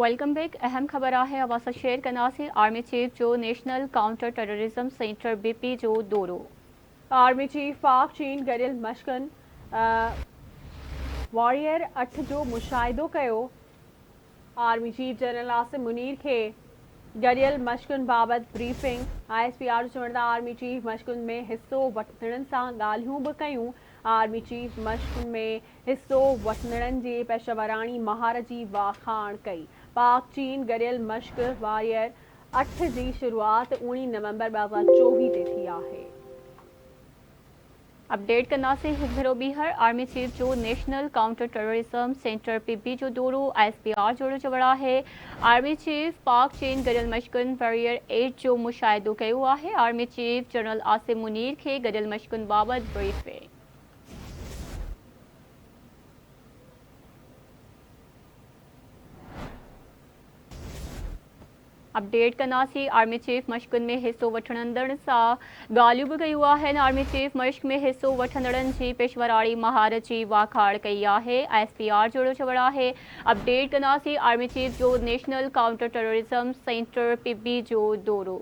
Welcome back. अहम खबर आहे आवाज़ शेयर कनासी। आर्मी चीफ जो national counter terrorism centre BP जो दौरो। आर्मी चीफ पाक चीन गॾियल मशक़नि वॉरियर 8 जो मुशाहिदो कयो। Army chief general Asim Munir खे गॾियल मशक़ुनि बाबति ब्रीफिंग। ISPR जो चवण आर्मी चीफ मशक़ुनि में हिस्सो वठंदड़नि सां ॻाल्हियूं बि कयूं। आर्मी चीफ मशक़ुनि में हिस्सो वठंदड़नि जे पेशेवरानी महारत जी वाखाण कई। पाक चीन गॾियल मशक़ वॉरियर 8 जी शुरूआत 19 नवंबर 2024 ते थी आहे। अपडेट कनासी हिकु भेरो ॿीहर आर्मी चीफ जो national counter terrorism centre PP जो दौरो। ISPR जो चवण आहे आर्मी चीफ पाक चीन गॾियल मशक़ुनि वॉरियर 8 जो मुशाहिदो कयो आहे। Army chief general Asim Munir खे गॾियल मशक़ुनि बाबति ब्रीफिंग। अपडेट कनासी आर्मी चीफ मशक़ुनि में हिस्सो वठंदड़नि सां ॻाल्हियूं बि कयूं आहिनि। आर्मी चीफ मशक़ में हिस्सो वठंदड़नि जी पेशेवरानी महारत जी वाखाण कई आहे। ISPR जो चवण आहे अपडेट कनासी आर्मी चीफ जो national counter terrorism centre PP जो दौरो।